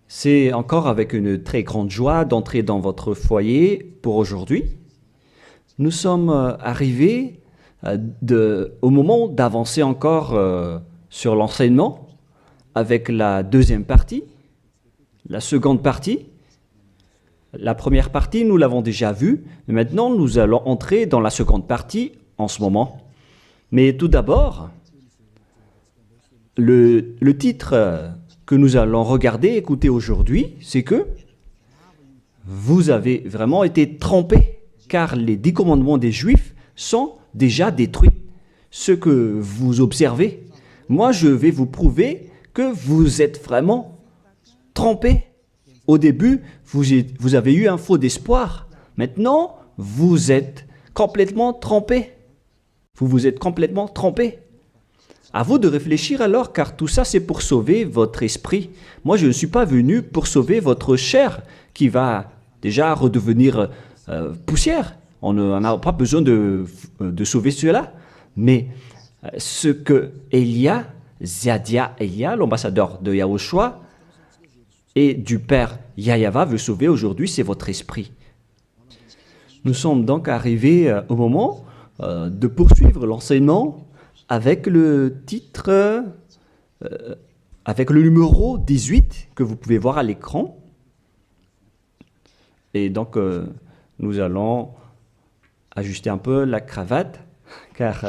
C'est encore avec une très grande joie d'entrer dans votre foyer pour aujourd'hui. Nous sommes arrivés au moment d'avancer encore sur l'enseignement avec la deuxième partie, la seconde partie. La première partie, nous l'avons déjà vue. Maintenant, nous allons entrer dans la seconde partie en ce moment. Mais tout d'abord, le titre que nous allons regarder, écouter aujourd'hui, c'est que vous avez vraiment été trompés, car les 10 commandements des Juifs sont déjà détruits. Ce que vous observez, moi je vais vous prouver que vous êtes vraiment trompés. Au début, vous avez eu un faux d'espoir. Maintenant, vous êtes complètement trompés. Vous vous êtes complètement trompés. À vous de réfléchir alors, car tout ça, c'est pour sauver votre esprit. Moi, je ne suis pas venu pour sauver votre chair, qui va déjà redevenir poussière. On n'a pas besoin de sauver cela. Mais ce que Zadia Elia, l'ambassadeur de Yahushua, et du Père Yahyawa veut sauver aujourd'hui, c'est votre esprit. Nous sommes donc arrivés au moment de poursuivre l'enseignement avec le titre, avec le numéro 18 que vous pouvez voir à l'écran. Et donc, nous allons ajuster un peu la cravate, car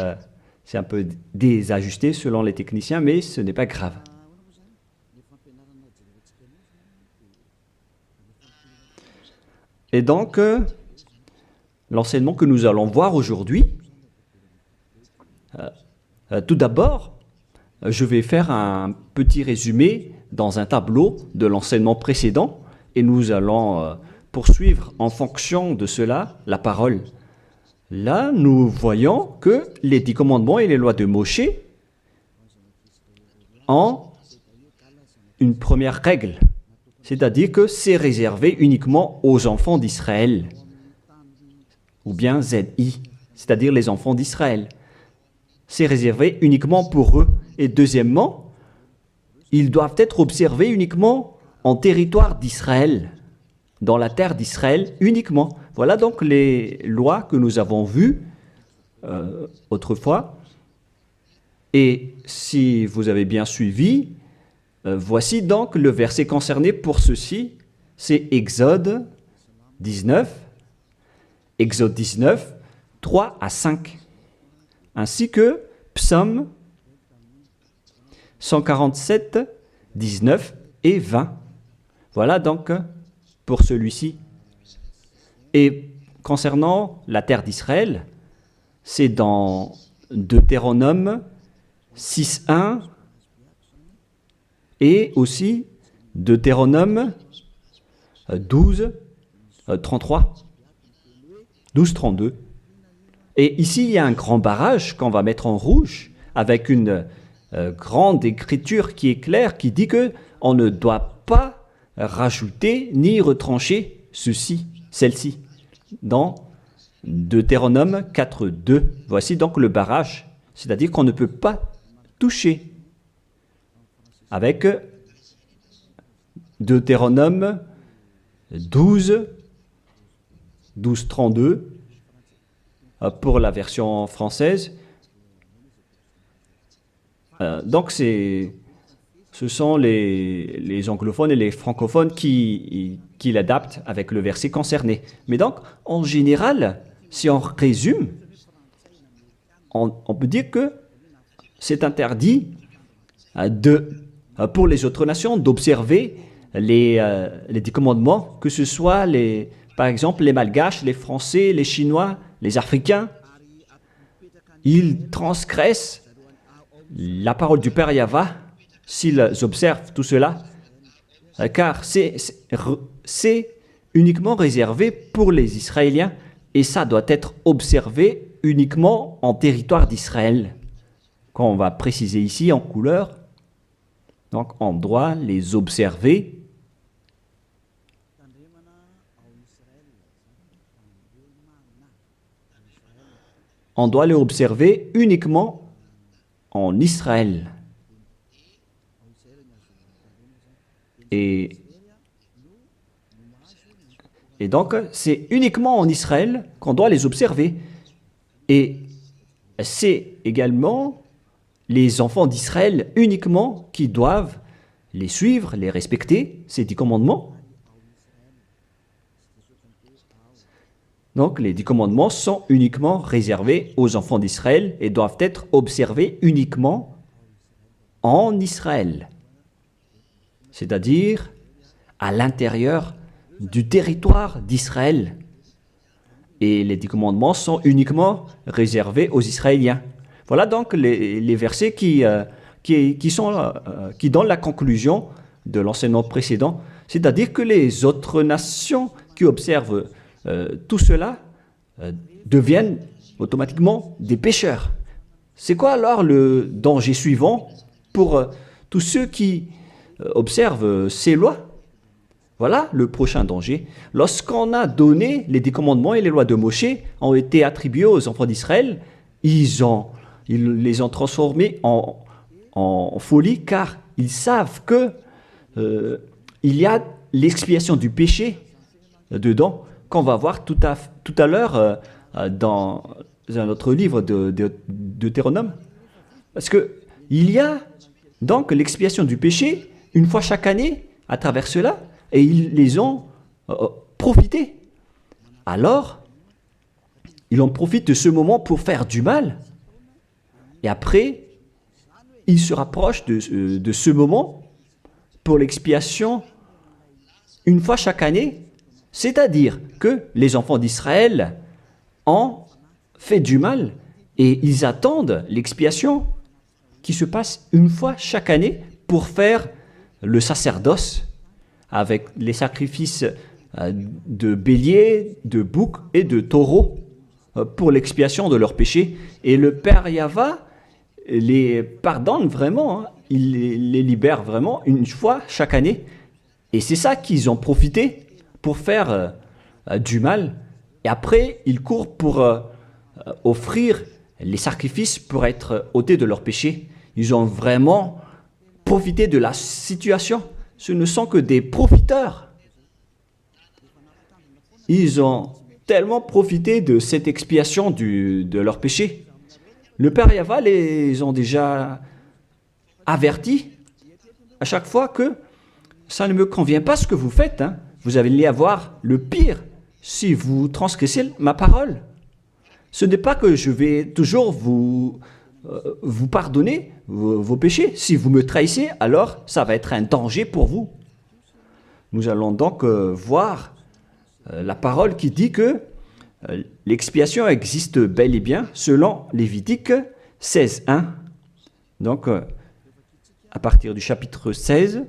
c'est un peu désajusté selon les techniciens, mais ce n'est pas grave. Et donc, l'enseignement que nous allons voir aujourd'hui, tout d'abord, je vais faire un petit résumé dans un tableau de l'enseignement précédent et nous allons poursuivre en fonction de cela la parole. Là, nous voyons que les 10 commandements et les lois de Moshe ont une première règle, c'est-à-dire que c'est réservé uniquement aux enfants d'Israël, ou bien ZI, c'est-à-dire les enfants d'Israël. C'est réservé uniquement pour eux. Et deuxièmement, ils doivent être observés uniquement en territoire d'Israël, dans la terre d'Israël uniquement. Voilà donc les lois que nous avons vues autrefois. Et si vous avez bien suivi, voici donc le verset concerné pour ceci, c'est Exode 19, 3 à 5. Ainsi que Psaume 147, 19 et 20. Voilà donc pour celui-ci. Et concernant la terre d'Israël, c'est dans Deutéronome 6.1 et aussi Deutéronome 12.33, 12.32. Et ici, il y a un grand barrage qu'on va mettre en rouge avec une grande écriture qui est claire, qui dit qu'on ne doit pas rajouter ni retrancher celle-ci, dans Deutéronome 4.2. Voici donc le barrage, c'est-à-dire qu'on ne peut pas toucher. Avec Deutéronome 12.32, pour la version française. Donc, ce sont les anglophones et les francophones qui l'adaptent avec le verset concerné. Mais donc, en général, si on résume, on peut dire que c'est interdit pour les autres nations d'observer les 10 commandements, que ce soit, par exemple, les Malgaches, les Français, les Chinois, les Africains. Ils transgressent la parole du Père Yahyawa s'ils observent tout cela, car c'est uniquement réservé pour les Israéliens et ça doit être observé uniquement en territoire d'Israël. Quand on va préciser ici en couleur, donc on doit les observer uniquement en Israël. Et, et donc, c'est uniquement en Israël qu'on doit les observer. Et c'est également les enfants d'Israël uniquement qui doivent les suivre, les respecter, ces 10 commandements. Donc, les 10 commandements sont uniquement réservés aux enfants d'Israël et doivent être observés uniquement en Israël, c'est-à-dire à l'intérieur du territoire d'Israël. Et les 10 commandements sont uniquement réservés aux Israéliens. Voilà donc les versets qui donnent la conclusion de l'enseignement précédent, c'est-à-dire que les autres nations qui observent tout cela deviennent automatiquement des pécheurs. C'est quoi alors le danger suivant pour tous ceux qui observent ces lois? Voilà le prochain danger. Lorsqu'on a donné les 10 commandements et les lois de Moshe ont été attribués aux enfants d'Israël, ils les ont transformés en folie car ils savent que il y a l'expiation du péché dedans qu'on va voir tout à l'heure dans un autre livre de Deutéronome. Parce que il y a donc l'expiation du péché une fois chaque année à travers cela. Et ils les ont profité. Alors, ils en profitent de ce moment pour faire du mal. Et après, ils se rapprochent de ce moment pour l'expiation une fois chaque année. C'est-à-dire que les enfants d'Israël ont fait du mal et ils attendent l'expiation qui se passe une fois chaque année pour faire le sacerdoce avec les sacrifices de béliers, de boucs et de taureaux pour l'expiation de leurs péchés. Et le Père Yahva les pardonne vraiment, hein. Il les libère vraiment une fois chaque année. Et c'est ça qu'ils ont profité pour faire du mal. Et après, ils courent pour offrir les sacrifices pour être ôtés de leurs péchés. Ils ont vraiment profité de la situation. Ce ne sont que des profiteurs. Ils ont tellement profité de cette expiation de leur péché. Le Père Yahva les ont déjà avertis à chaque fois que ça ne me convient pas ce que vous faites. Hein. Vous allez avoir le pire si vous transgressez ma parole. Ce n'est pas que je vais toujours vous pardonner vos péchés. Si vous me trahissez, alors ça va être un danger pour vous. Nous allons donc voir la parole qui dit que l'expiation existe bel et bien selon Lévitique 16.1. Donc, à partir du chapitre 16,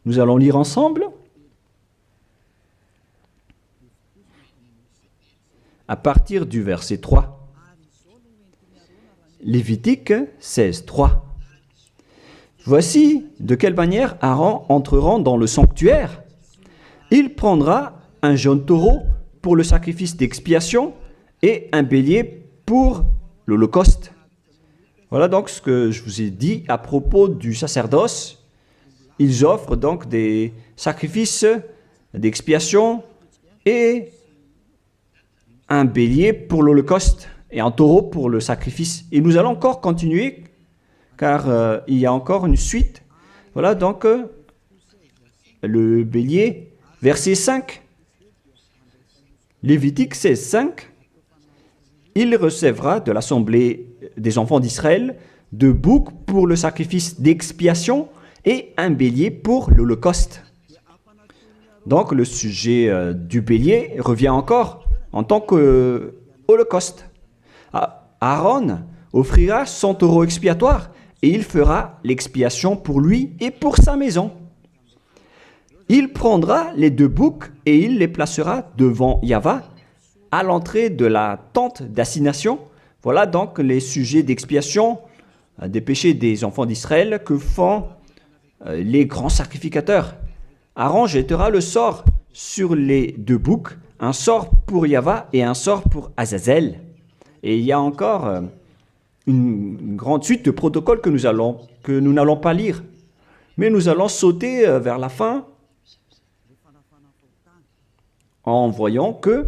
nous allons lire ensemble. À partir du verset 3. Lévitique 16.3. Voici de quelle manière Aaron entrera dans le sanctuaire. Il prendra un jeune taureau pour le sacrifice d'expiation et un bélier pour l'holocauste. Voilà donc ce que je vous ai dit à propos du sacerdoce. Ils offrent donc des sacrifices d'expiation et un bélier pour l'holocauste et un taureau pour le sacrifice. Et nous allons encore continuer car il y a encore une suite. Voilà donc le bélier, verset 5. Lévitique 16.5. Il recevra de l'assemblée des enfants d'Israël 2 boucs pour le sacrifice d'expiation et un bélier pour l'holocauste. Donc le sujet du bélier revient encore en tant qu'holocauste. Aaron offrira son taureau expiatoire et il fera l'expiation pour lui et pour sa maison. Il prendra les 2 boucs et il les placera devant Yahva à l'entrée de la tente d'assignation. Voilà donc les sujets d'expiation des péchés des enfants d'Israël que font les grands sacrificateurs. Aaron jettera le sort sur les 2 boucs, un sort pour Yahva et un sort pour Azazel. Et il y a encore une grande suite de protocoles que nous n'allons pas lire. Mais nous allons sauter vers la fin en voyant que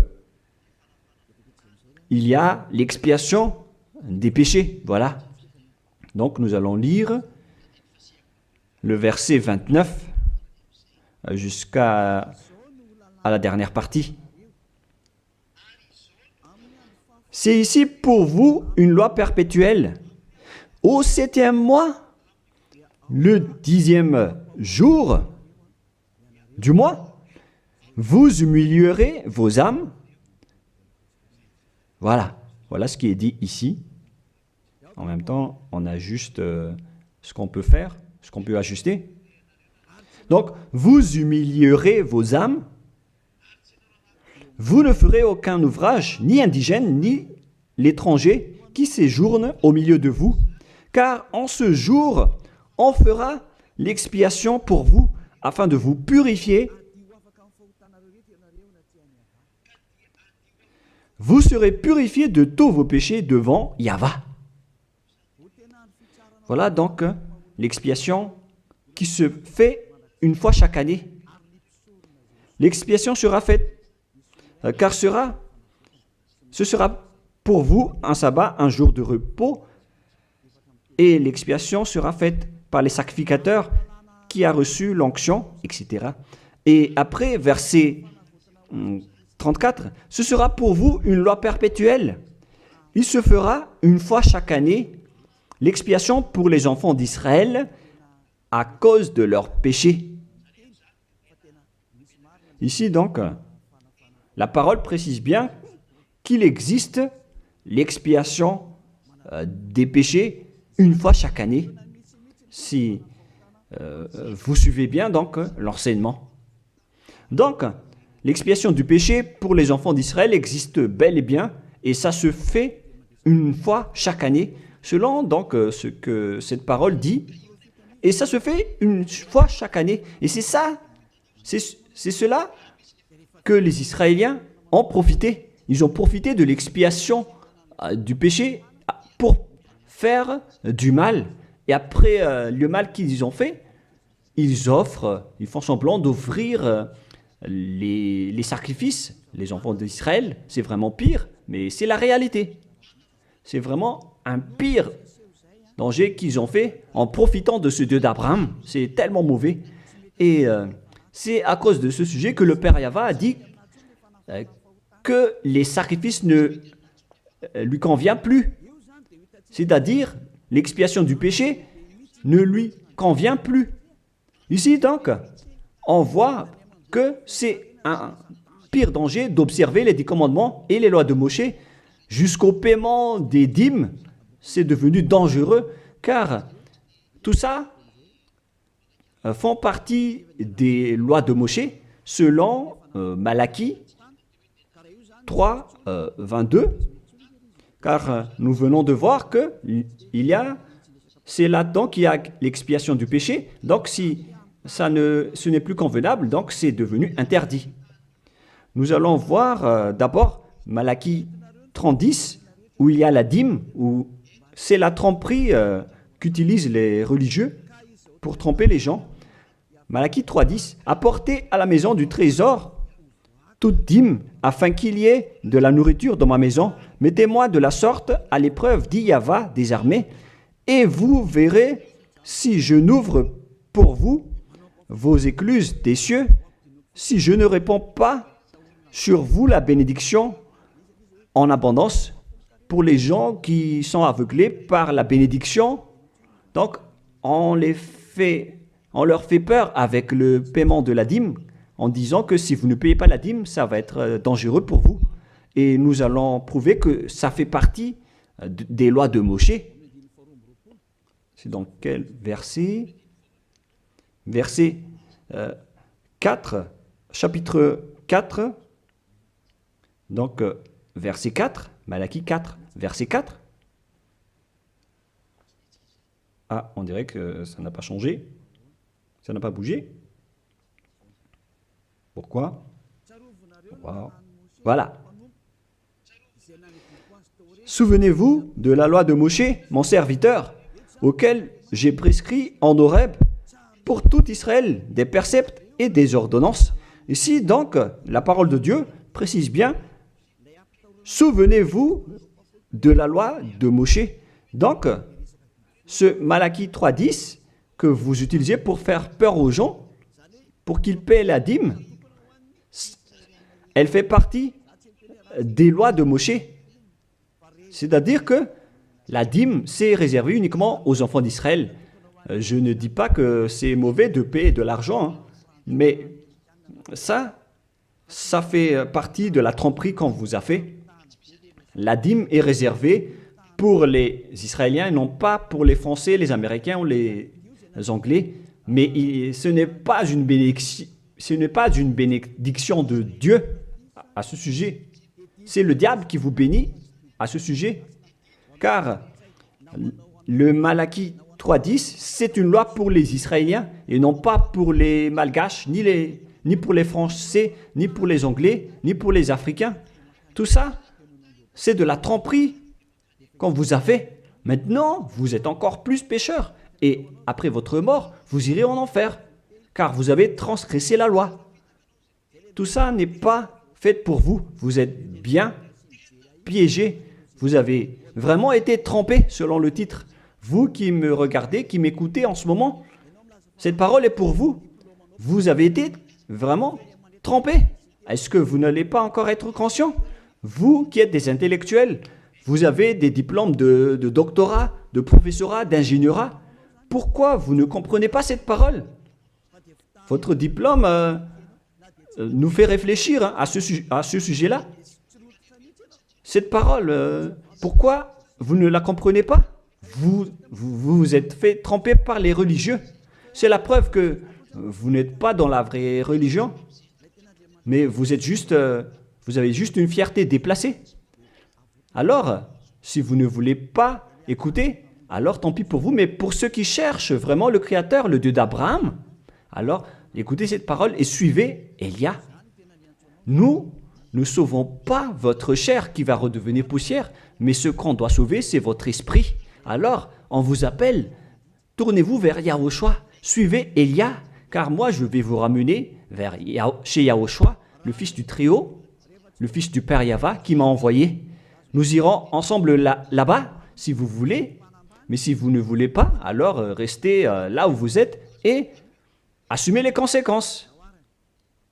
il y a l'expiation des péchés. Voilà. Donc nous allons lire le verset 29 jusqu'à la dernière partie. C'est ici pour vous une loi perpétuelle. Au 7e mois, le 10e jour du mois, vous humilierez vos âmes. Voilà ce qui est dit ici. En même temps, on ajuste ce qu'on peut faire, ce qu'on peut ajuster. Donc, vous humilierez vos âmes. Vous ne ferez aucun ouvrage, ni indigène, ni l'étranger qui séjourne au milieu de vous, car en ce jour, on fera l'expiation pour vous, afin de vous purifier. Vous serez purifiés de tous vos péchés devant Yahweh. Voilà donc l'expiation qui se fait une fois chaque année. L'expiation sera faite, car ce sera pour vous un sabbat, un jour de repos, et l'expiation sera faite par les sacrificateurs qui a reçu l'onction, etc. Et après, verset 34, ce sera pour vous une loi perpétuelle. Il se fera une fois chaque année l'expiation pour les enfants d'Israël à cause de leurs péchés. Ici donc, la parole précise bien qu'il existe l'expiation des péchés une fois chaque année. Si vous suivez bien donc l'enseignement. Donc, l'expiation du péché pour les enfants d'Israël existe bel et bien, et ça se fait une fois chaque année, selon donc ce que cette parole dit. Et ça se fait une fois chaque année. Et c'est ça, c'est cela que les Israéliens ont profité. Ils ont profité de l'expiation du péché pour faire du mal. Et après le mal qu'ils ont fait, ils font semblant d'offrir les sacrifices. Les enfants d'Israël, c'est vraiment pire, mais c'est la réalité. C'est vraiment un pire danger qu'ils ont fait en profitant de ce Dieu d'Abraham. C'est tellement mauvais. Et c'est à cause de ce sujet que le Père Yahweh a dit que les sacrifices ne lui conviennent plus. C'est-à-dire, l'expiation du péché ne lui convient plus. Ici, donc, on voit que c'est un pire danger d'observer les 10 commandements et les lois de Moshe jusqu'au paiement des dîmes. C'est devenu dangereux car tout ça font partie des lois de Moshe selon Malachie 3, 22. Car nous venons de voir que c'est là-dedans qu'il y a l'expiation du péché. Donc si ce n'est plus convenable, donc c'est devenu interdit. Nous allons voir d'abord Malachie 30:10, où il y a la dîme, où c'est la tromperie qu'utilisent les religieux pour tromper les gens. Malachie 3:10, apportez à la maison du trésor toute dîme, afin qu'il y ait de la nourriture dans ma maison. Mettez-moi de la sorte à l'épreuve, dit Yahweh des armées, et vous verrez si je n'ouvre pour vous vos écluses des cieux, si je ne réponds pas sur vous la bénédiction en abondance. Pour les gens qui sont aveuglés par la bénédiction, donc on leur fait peur avec le paiement de la dîme, en disant que si vous ne payez pas la dîme, ça va être dangereux pour vous. Et nous allons prouver que ça fait partie des lois de Moshe. C'est dans quel verset? Verset 4, chapitre 4. Donc, verset 4, Malachie 4, verset 4. Ah, on dirait que ça n'a pas changé. Ça n'a pas bougé. Pourquoi? Voilà. Souvenez-vous de la loi de Moshe, mon serviteur, auquel j'ai prescrit en Horeb pour tout Israël, des préceptes et des ordonnances. Ici, donc, la parole de Dieu précise bien, souvenez-vous de la loi de Moshe. Donc, ce Malachie 3.10 que vous utilisez pour faire peur aux gens, pour qu'ils paient la dîme, elle fait partie des lois de Moshe. C'est-à-dire que la dîme, c'est réservé uniquement aux enfants d'Israël. Je ne dis pas que c'est mauvais de payer de l'argent, hein, mais ça fait partie de la tromperie qu'on vous a fait. La dîme est réservée pour les Israéliens et non pas pour les Français, les Américains ou les Anglais. Mais ce n'est pas une bénédiction de Dieu à ce sujet. C'est le diable qui vous bénit à ce sujet. Car le Malachie 3.10, c'est une loi pour les Israéliens et non pas pour les Malgaches, ni pour les Français, ni pour les Anglais, ni pour les Africains. Tout ça, c'est de la tromperie qu'on vous a fait. Maintenant, vous êtes encore plus pécheurs. Et après votre mort, vous irez en enfer, car vous avez transgressé la loi. Tout ça n'est pas fait pour vous. Vous êtes bien piégés. Vous avez vraiment été trompés, selon le titre. Vous qui me regardez, qui m'écoutez en ce moment, cette parole est pour vous. Vous avez été vraiment trompés. Est-ce que vous n'allez pas encore être conscient? Vous qui êtes des intellectuels, vous avez des diplômes de doctorat, de professorat, d'ingénierat. Pourquoi vous ne comprenez pas cette parole? Votre diplôme nous fait réfléchir à ce sujet-là. Cette parole, pourquoi vous ne la comprenez pas? Vous vous êtes fait tromper par les religieux. C'est la preuve que vous n'êtes pas dans la vraie religion, mais vous avez juste une fierté déplacée. Alors, si vous ne voulez pas écouter, alors tant pis pour vous, mais pour ceux qui cherchent vraiment le Créateur, le Dieu d'Abraham, alors écoutez cette parole et suivez Élia. Nous ne sauvons pas votre chair qui va redevenir poussière, mais ce qu'on doit sauver, c'est votre esprit. Alors, on vous appelle, tournez-vous vers Yahushua, suivez Élia, car moi je vais vous ramener chez Yahushua, le fils du Très-Haut, le fils du Père Yahva, qui m'a envoyé. Nous irons ensemble là-bas, si vous voulez, mais si vous ne voulez pas, alors restez là où vous êtes et assumez les conséquences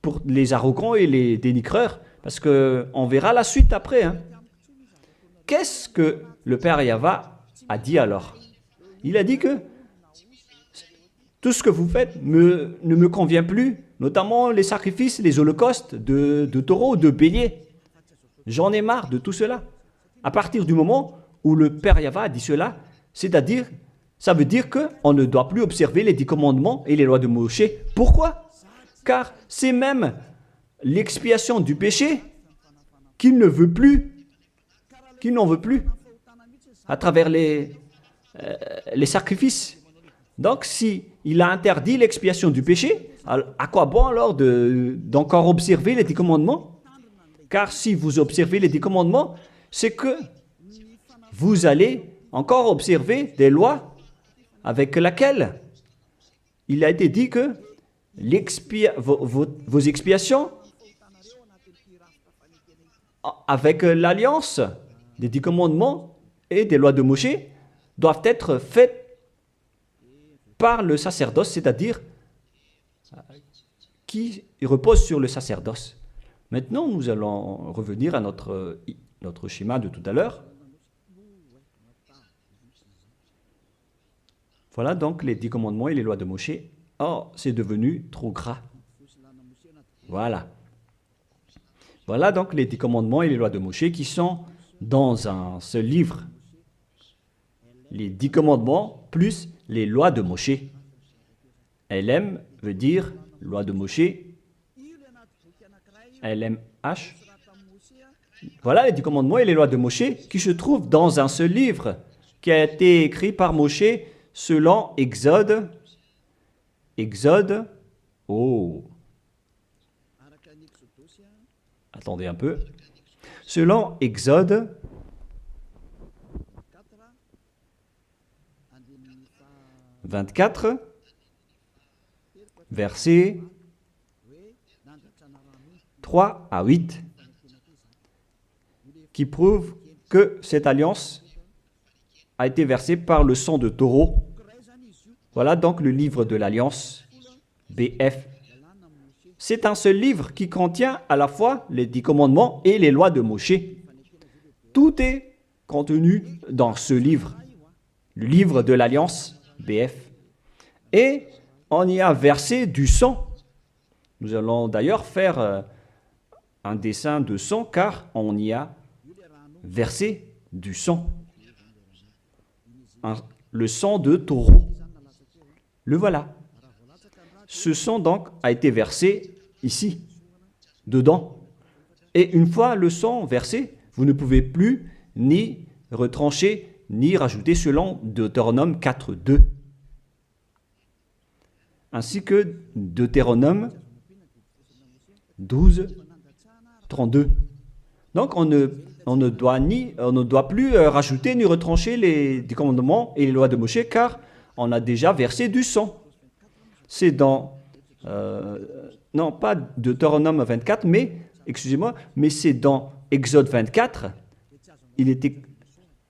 pour les arrogants et les dénigreurs, parce qu'on verra la suite après. Hein. Qu'est-ce que le Père Yahva a dit alors? Il a dit que tout ce que vous faites ne me convient plus, notamment les sacrifices, les holocaustes de taureaux, de béliers. J'en ai marre de tout cela. À partir du moment où le Père Yahva a dit cela, c'est-à-dire, ça veut dire qu'on ne doit plus observer les 10 commandements et les lois de Moshe. Pourquoi? Car c'est même l'expiation du péché qu'il ne veut plus, qu'il n'en veut plus, à travers les sacrifices. Donc, si il a interdit l'expiation du péché, à quoi bon alors d'encore observer les 10 commandements? Car si vous observez les 10 commandements, c'est que vous allez encore observer des lois avec lesquelles il a été dit que vos expiations avec l'alliance des 10 commandements et des lois de Moshe doivent être faites par le sacerdoce, c'est-à-dire qui repose sur le sacerdoce. Maintenant, nous allons revenir à notre schéma de tout à l'heure. Voilà donc les 10 commandements et les lois de Moshe. Oh, c'est devenu trop gras. Voilà. Voilà donc les 10 commandements et les lois de Moshe qui sont dans ce livre. Les 10 commandements plus les lois de Moshe. LM veut dire loi de Moshe. LMH. Voilà les 10 commandements et les lois de Moshe qui se trouvent dans un seul livre qui a été écrit par Moshe selon Exode. Exode. Oh. Attendez un peu. Selon Exode 24, versets 3 à 8, qui prouvent que cette alliance a été versée par le sang de taureau. Voilà donc le livre de l'Alliance, BF. C'est un seul livre qui contient à la fois les 10 commandements et les lois de Moshe. Tout est contenu dans ce livre, le livre de l'Alliance, BF. Et on y a versé du sang. Nous allons d'ailleurs faire un dessin de sang car on y a versé du sang. Le sang de taureau. Le voilà. Ce sang donc a été versé ici, dedans. Et une fois le sang versé, vous ne pouvez plus ni retrancher, ni rajouter selon Deutéronome 4, 2. Ainsi que Deutéronome 12, 32. Donc on ne doit plus rajouter ni retrancher les commandements et les lois de Moshe car on a déjà versé du sang. C'est dans, non pas Deutéronome 24, mais c'est dans Exode 24.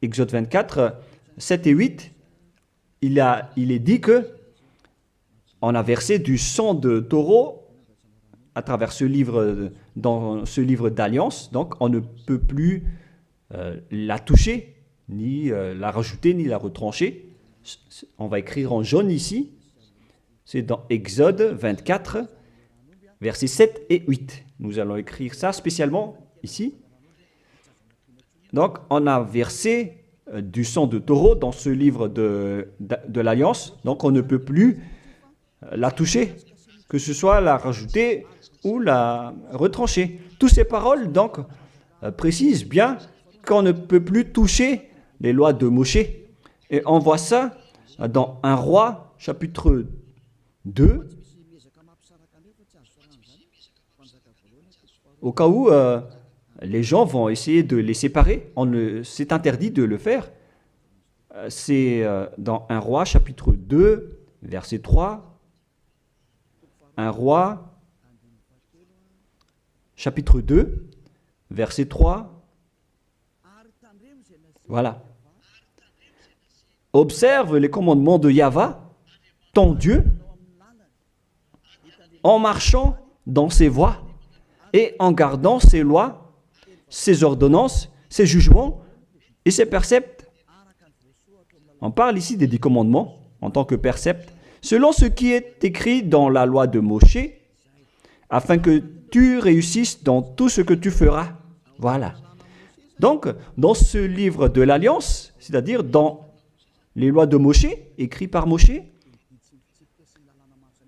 Exode 24, 7 et 8, il est dit que on a versé du sang de taureau à travers ce livre, dans ce livre d'alliance, donc on ne peut plus la toucher, ni la rajouter, ni la retrancher. On va écrire en jaune ici. C'est dans Exode 24, versets 7 et 8. Nous allons écrire ça spécialement ici. Donc, on a versé du sang de taureau dans ce livre de l'Alliance. Donc, on ne peut plus la toucher, que ce soit la rajouter ou la retrancher. Toutes ces paroles, donc, précisent bien qu'on ne peut plus toucher les lois de Moshe. Et on voit ça dans 1 Roi, chapitre 2, au cas où les gens vont essayer de les séparer. C'est interdit de le faire. C'est dans 1 Roi, chapitre 2, verset 3. 1 Roi, chapitre 2, verset 3. Voilà. Observe les commandements de Yahvé, ton Dieu, en marchant dans ses voies et en gardant ses lois, ses ordonnances, ses jugements et ses préceptes. On parle ici des 10 commandements en tant que préceptes, selon ce qui est écrit dans la loi de Moshe, afin que tu réussisses dans tout ce que tu feras. Voilà. Donc, dans ce livre de l'Alliance, c'est-à-dire dans les lois de Moshe, écrites par Moshe,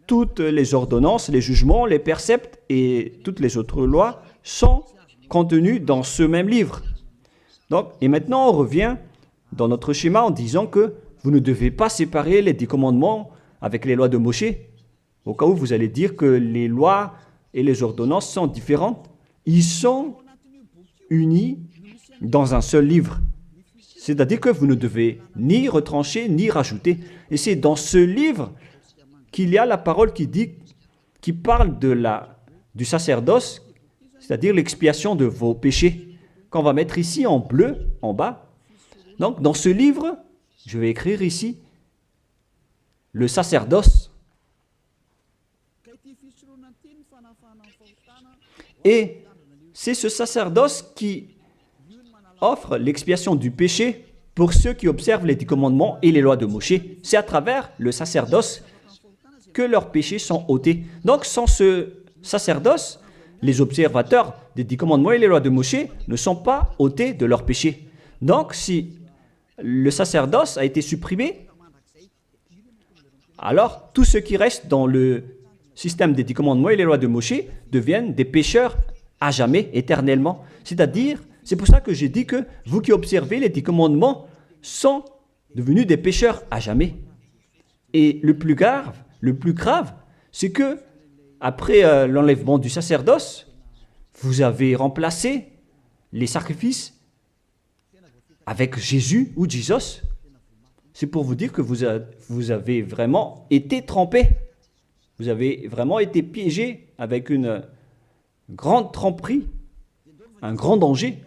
toutes les ordonnances, les jugements, les préceptes et toutes les autres lois sont contenues dans ce même livre. Donc, et maintenant, on revient dans notre schéma en disant que vous ne devez pas séparer les 10 commandements avec les lois de Moshe. Au cas où vous allez dire que les lois et les ordonnances sont différentes, ils sont unis dans un seul livre. C'est-à-dire que vous ne devez ni retrancher ni rajouter. Et c'est dans ce livre qu'il y a la parole qui parle du sacerdoce, c'est-à-dire l'expiation de vos péchés, qu'on va mettre ici en bleu, en bas. Donc, dans ce livre, je vais écrire ici le sacerdoce. Et c'est ce sacerdoce qui offre l'expiation du péché pour ceux qui observent les 10 commandements et les lois de Moshe. C'est à travers le sacerdoce que leurs péchés sont ôtés. Donc, sans ce sacerdoce, les observateurs des 10 commandements et les lois de Moshe ne sont pas ôtés de leurs péchés. Donc, si le sacerdoce a été supprimé, alors tout ce qui reste dans le système des 10 commandements et les lois de Moshe deviennent des pécheurs à jamais, éternellement. C'est-à-dire, c'est pour ça que j'ai dit que vous qui observez les 10 commandements sont devenus des pécheurs à jamais. Et le plus grave, c'est que après l'enlèvement du sacerdoce, vous avez remplacé les sacrifices avec Jésus ou Jesus. C'est pour vous dire que vous avez vraiment été trompés. Vous avez vraiment été piégés avec une grande tromperie, un grand danger.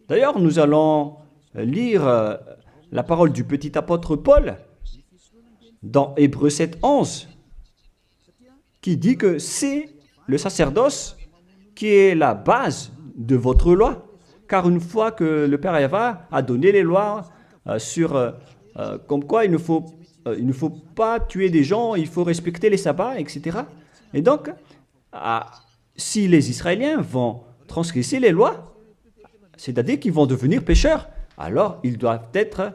D'ailleurs, nous allons lire la parole du petit apôtre Paul dans Hébreux 7, 11, qui dit que c'est le sacerdoce qui est la base de votre loi. Car une fois que le Père Yahva a donné les lois comme quoi il ne faut pas tuer des gens, il faut respecter les sabbats, etc. Et donc, si les Israéliens vont transgresser les lois, c'est-à-dire qu'ils vont devenir pécheurs, alors il doit être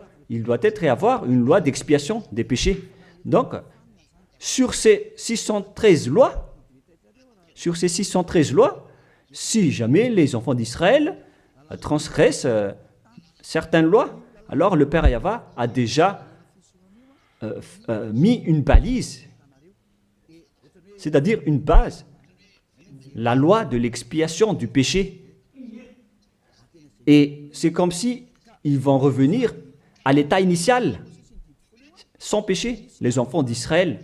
et avoir une loi d'expiation des péchés. Donc, sur ces 613 lois, si jamais les enfants d'Israël transgressent certaines lois, alors le Père Yahva a déjà mis une balise, c'est-à-dire une base, la loi de l'expiation du péché. Et c'est comme si ils vont revenir à l'état initial, sans péché, les enfants d'Israël.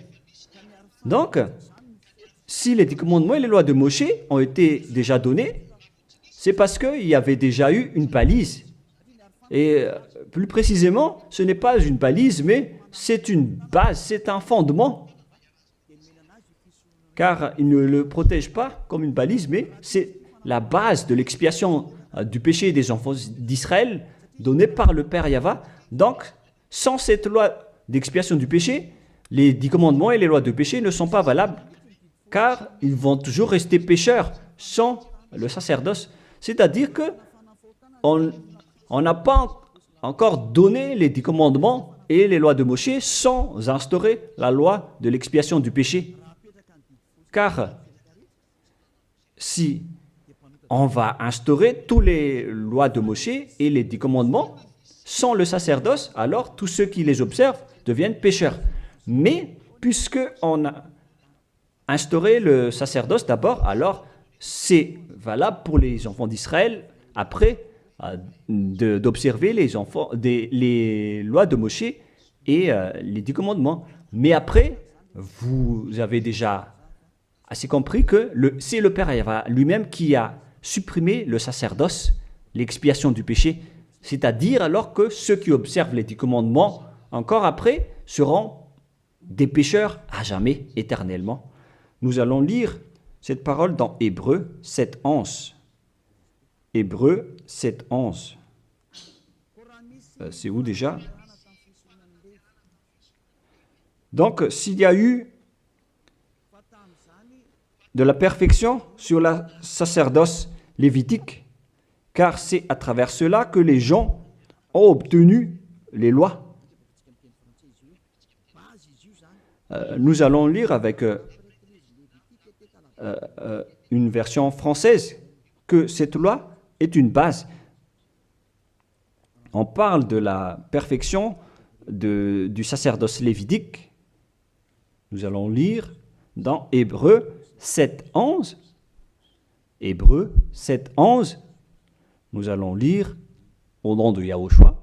Donc, si les 10 commandements et les lois de Moshe ont été déjà donnés, c'est parce qu'il y avait déjà eu une balise. Et plus précisément, ce n'est pas une balise, mais c'est une base, c'est un fondement. Car il ne le protège pas comme une balise, mais c'est la base de l'expiation du péché des enfants d'Israël donnée par le Père Yahva. Donc, sans cette loi d'expiation du péché, les 10 commandements et les lois de péché ne sont pas valables, car ils vont toujours rester pécheurs sans le sacerdoce. C'est-à-dire que on n'a pas encore donné les 10 commandements et les lois de Moshe sans instaurer la loi de l'expiation du péché. Car si on va instaurer toutes les lois de Moshe et les 10 commandements sans le sacerdoce, alors tous ceux qui les observent deviennent pécheurs. Mais puisqu'on a instauré le sacerdoce d'abord, alors c'est valable pour les enfants d'Israël après d'observer les lois de Moshe et les 10 commandements. Mais après, vous avez déjà assez compris que c'est le Père Yahva lui-même qui a supprimé le sacerdoce, l'expiation du péché. C'est-à-dire alors que ceux qui observent les 10 commandements, encore après, seront des pécheurs à jamais, éternellement. Nous allons lire cette parole dans Hébreux 7, 11. Hébreux 7, 11. C'est où déjà? Donc, s'il y a eu de la perfection sur la sacerdoce lévitique, car c'est à travers cela que les gens ont obtenu les lois. Nous allons lire avec une version française que cette loi est une base. On parle de la perfection du sacerdoce lévitique. Nous allons lire dans Hébreux 7, 11. Hébreux 7, 11. Nous allons lire au nom de Yahushua.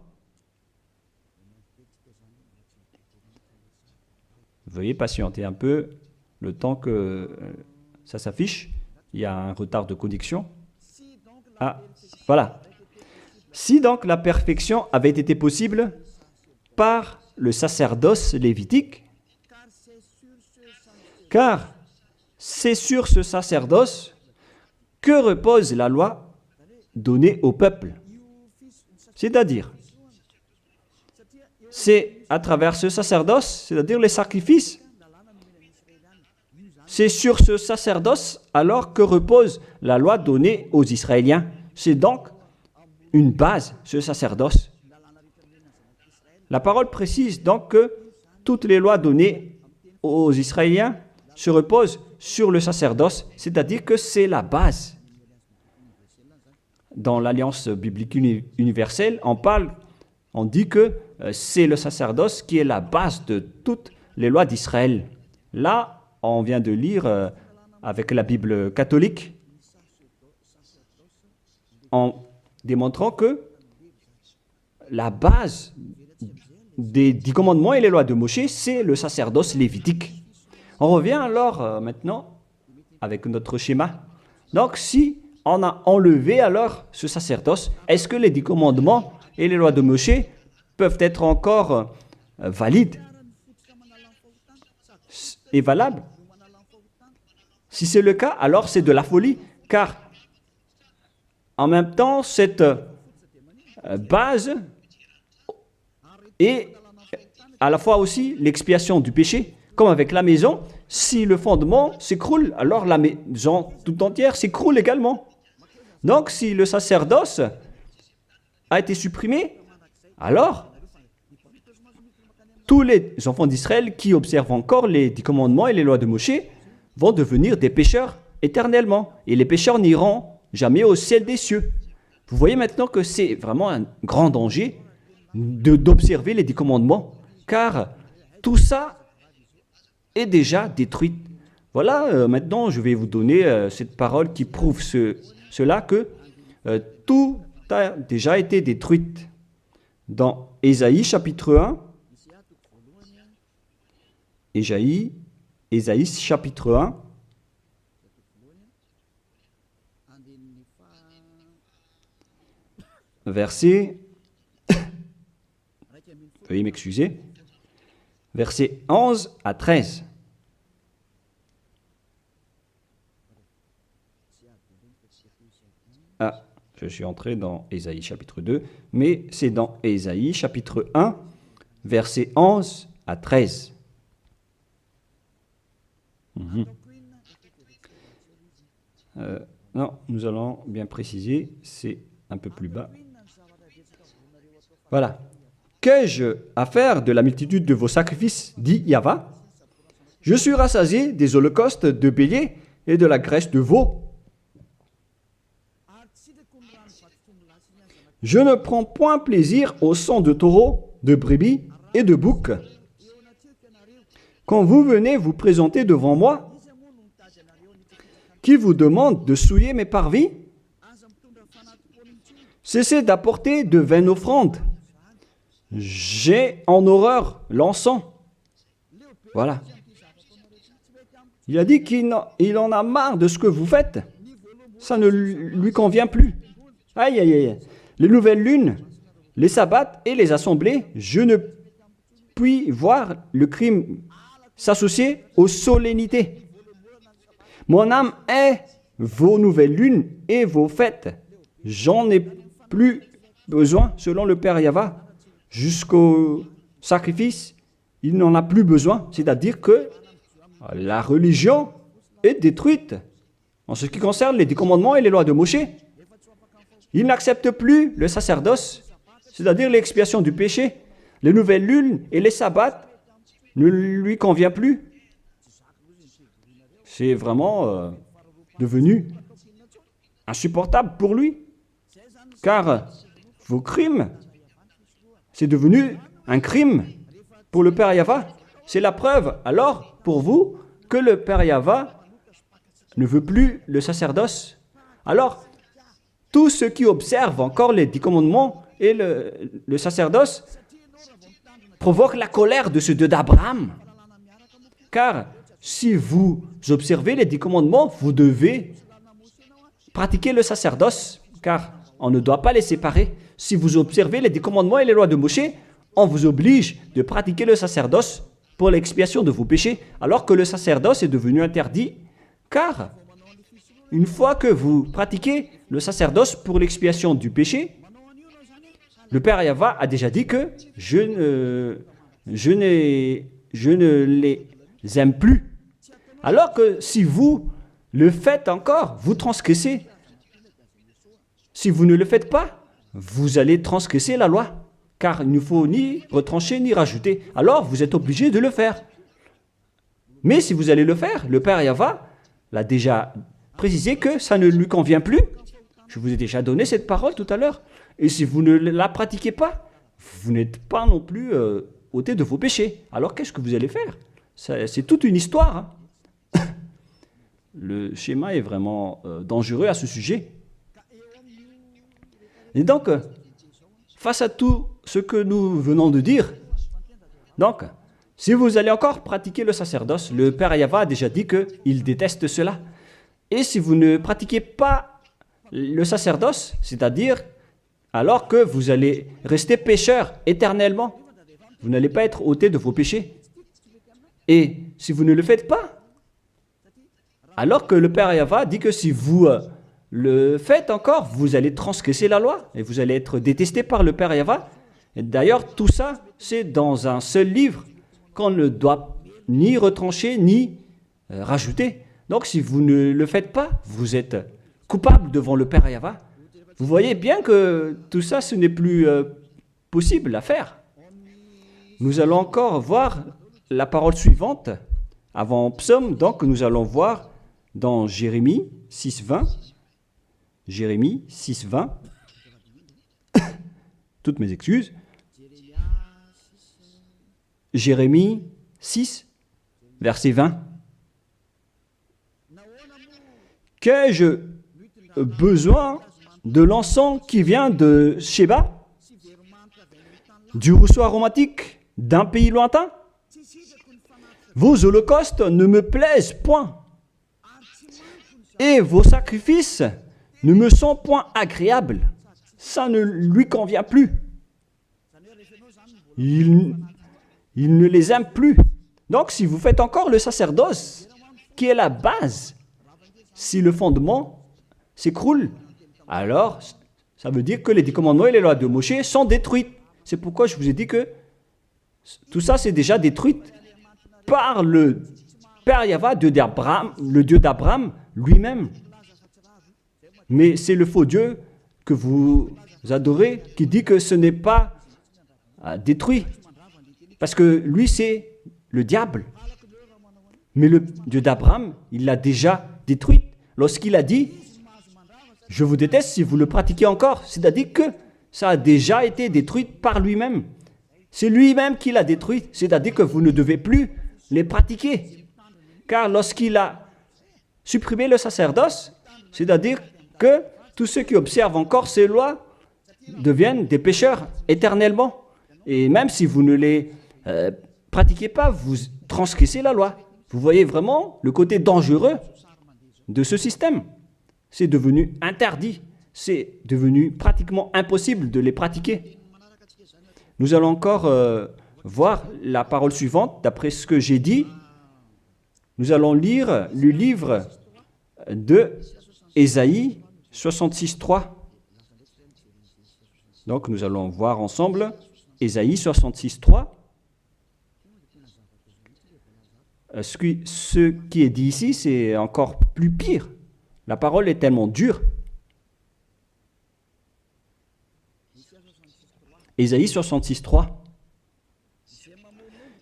Veuillez patienter un peu le temps que ça s'affiche. Il y a un retard de connexion. Ah, voilà. Si donc la perfection avait été possible par le sacerdoce lévitique, car c'est sur ce sacerdoce que repose la loi donnée au peuple. C'est-à-dire, c'est à travers ce sacerdoce, c'est-à-dire les sacrifices, c'est sur ce sacerdoce alors que repose la loi donnée aux Israéliens. C'est donc une base, ce sacerdoce. La parole précise donc que toutes les lois données aux Israéliens se reposent sur le sacerdoce, c'est-à-dire que c'est la base. Dans l'Alliance biblique universelle, on dit que c'est le sacerdoce qui est la base de toutes les lois d'Israël. Là, on vient de lire avec la Bible catholique, en démontrant que la base des 10 commandements et les lois de Moshe, c'est le sacerdoce lévitique. On revient alors maintenant avec notre schéma. Donc, si on a enlevé alors ce sacerdoce, est-ce que les 10 commandements et les lois de Moshe peuvent être encore valides et valables? Si c'est le cas, alors c'est de la folie, car en même temps, cette base est à la fois aussi l'expiation du péché, comme avec la maison. Si le fondement s'écroule, alors la maison tout entière s'écroule également. Donc, si le sacerdoce a été supprimé, alors tous les enfants d'Israël qui observent encore les 10 commandements et les lois de Moshe vont devenir des pécheurs éternellement. Et les pécheurs n'iront jamais au ciel des cieux. Vous voyez maintenant que c'est vraiment un grand danger d'observer les 10 commandements, car tout ça est déjà détruit. Voilà, maintenant je vais vous donner cette parole qui prouve cela, que tout a déjà été détruit. Dans Ésaïe chapitre 1, Ésaïe chapitre 1, verset, veuillez m'excuser, verset 11 à 13. Ah, je suis entré dans Ésaïe chapitre 2, mais c'est dans Ésaïe chapitre 1, verset 11 à 13. Non, nous allons bien préciser, c'est un peu plus bas. Voilà. Qu'ai-je à faire de la multitude de vos sacrifices, dit Yahva? Je suis rassasié des holocaustes de béliers et de la graisse de veau. Je ne prends point plaisir au sang de taureau, de brebis et de bouc. Quand vous venez vous présenter devant moi, qui vous demande de souiller mes parvis, cessez d'apporter de vaines offrandes. J'ai en horreur l'encens. Voilà. Il a dit qu'il en a marre de ce que vous faites. Ça ne lui convient plus. Aïe, aïe, aïe. Les nouvelles lunes, les sabbats et les assemblées, je ne puis voir le crime s'associer aux solennités. Mon âme est vos nouvelles lunes et vos fêtes. J'en ai plus besoin, selon le Père Yahva. Jusqu'au sacrifice, il n'en a plus besoin. C'est-à-dire que la religion est détruite. En ce qui concerne les 10 commandements et les lois de Moshe, il n'accepte plus le sacerdoce, c'est-à-dire l'expiation du péché. Les nouvelles lunes et les sabbats ne lui conviennent plus. C'est vraiment devenu insupportable pour lui, car vos crimes, c'est devenu un crime pour le Père Yahva. C'est la preuve, alors, pour vous, que le Père Yahva ne veut plus le sacerdoce. Alors, tous ceux qui observent encore les 10 commandements et le sacerdoce provoquent la colère de ce Dieu d'Abraham. Car si vous observez les 10 commandements, vous devez pratiquer le sacerdoce, car on ne doit pas les séparer. Si vous observez les 10 commandements et les lois de Moshe, on vous oblige de pratiquer le sacerdoce pour l'expiation de vos péchés, alors que le sacerdoce est devenu interdit, car une fois que vous pratiquez le sacerdoce pour l'expiation du péché, le Père Yahva a déjà dit que je ne les aime plus. Alors que si vous le faites encore, vous transgressez. Si vous ne le faites pas, vous allez transgresser la loi, car il ne faut ni retrancher ni rajouter. Alors vous êtes obligé de le faire. Mais si vous allez le faire, le Père Yahva l'a déjà précisé que ça ne lui convient plus. Je vous ai déjà donné cette parole tout à l'heure. Et si vous ne la pratiquez pas, vous n'êtes pas non plus ôté de vos péchés. Alors qu'est-ce que vous allez faire? C'est toute une histoire. Hein. Le schéma est vraiment dangereux à ce sujet. Et donc, face à tout ce que nous venons de dire, donc, Si vous allez encore pratiquer le sacerdoce, le Père Yahva a déjà dit qu'il déteste cela. Et si vous ne pratiquez pas le sacerdoce, c'est-à-dire alors que vous allez rester pécheur éternellement, vous n'allez pas être ôté de vos péchés. Et si vous ne le faites pas, alors que le Père Yahva dit que si vous le faites encore, vous allez transgresser la loi et vous allez être détesté par le Père Yahva. Et d'ailleurs, tout ça, c'est dans un seul livre qu'on ne doit ni retrancher ni rajouter. Donc, si vous ne le faites pas, vous êtes coupable devant le Père Yahva. Vous voyez bien que tout ça, ce n'est plus possible à faire. Nous allons encore voir la parole suivante avant Psaume. Donc, nous allons voir dans Jérémie 6.20. Jérémie 6.20. Toutes mes excuses. Jérémie 6, verset 20. Qu'ai-je besoin de l'encens qui vient de Sheba, du rousseau aromatique d'un pays lointain? Vos holocaustes ne me plaisent point, et vos sacrifices ne me sont point agréables. Ça ne lui convient plus. Il ne les aime plus. Donc, si vous faites encore le sacerdoce, qui est la base, si le fondement s'écroule, alors ça veut dire que les 10 commandements et les lois de Moshe sont détruites. C'est pourquoi je vous ai dit que tout ça, c'est déjà détruit par le Père Yahva, le Dieu d'Abraham lui-même. Mais c'est le faux Dieu que vous adorez qui dit que ce n'est pas détruit. Parce que lui, c'est le diable. Mais le Dieu d'Abraham, il l'a déjà détruit. Lorsqu'il a dit, je vous déteste si vous le pratiquez encore. C'est-à-dire que ça a déjà été détruit par lui-même. C'est lui-même qui l'a détruit. C'est-à-dire que vous ne devez plus les pratiquer. Car lorsqu'il a supprimé le sacerdoce, c'est-à-dire que tous ceux qui observent encore ces lois deviennent des pécheurs éternellement. Et même si vous ne les pratiquez pas, vous transgressez la loi. Vous voyez vraiment le côté dangereux de ce système. C'est devenu interdit. C'est devenu pratiquement impossible de les pratiquer. Nous allons encore voir la parole suivante. D'après ce que j'ai dit, nous allons lire le livre de Ésaïe 66.3. Donc nous allons voir ensemble Ésaïe 66.3. Ce qui est dit ici, c'est encore plus pire. La parole est tellement dure. Ésaïe 66.3.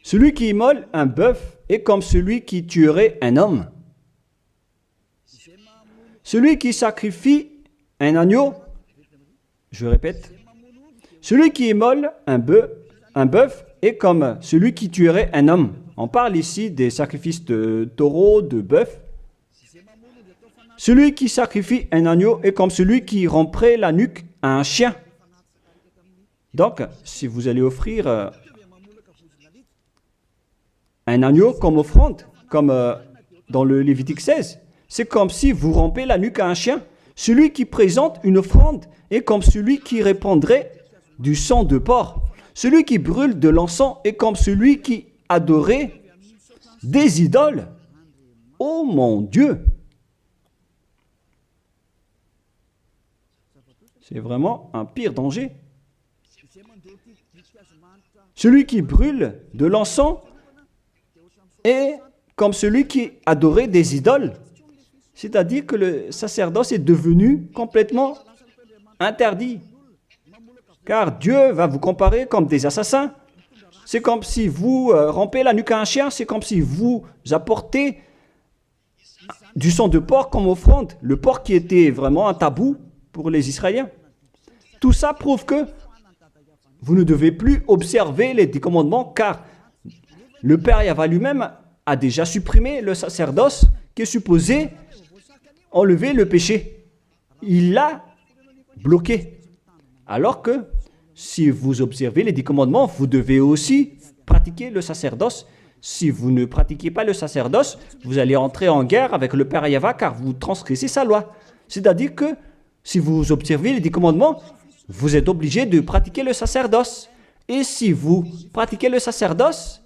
Celui qui immole un bœuf est comme celui qui tuerait un homme. Celui qui sacrifie un agneau, je répète, celui qui immole un bœuf est comme celui qui tuerait un homme. On parle ici des sacrifices de taureau, de bœuf. Celui qui sacrifie un agneau est comme celui qui romprait la nuque à un chien. Donc, si vous allez offrir un agneau comme offrande, comme dans le Lévitique 16, c'est comme si vous rompez la nuque à un chien. Celui qui présente une offrande est comme celui qui répandrait du sang de porc. Celui qui brûle de l'encens est comme celui qui adorait des idoles. Oh mon Dieu! C'est vraiment un pire danger. Celui qui brûle de l'encens est comme celui qui adorait des idoles. C'est-à-dire que le sacerdoce est devenu complètement interdit. Car Dieu va vous comparer comme des assassins. C'est comme si vous rompez la nuque à un chien, c'est comme si vous apportez du sang de porc comme offrande. Le porc qui était vraiment un tabou pour les Israéliens. Tout ça prouve que vous ne devez plus observer les 10 commandements, car le Père Yahva lui-même a déjà supprimé le sacerdoce qui est supposé enlever le péché. Il l'a bloqué. Alors que si vous observez les 10 commandements, vous devez aussi pratiquez le sacerdoce. Si vous ne pratiquez pas le sacerdoce, vous allez entrer en guerre avec le Père Yahva car vous transgressez sa loi. C'est-à-dire que si vous observez les 10 commandements, vous êtes obligé de pratiquer le sacerdoce. Et si vous pratiquez le sacerdoce,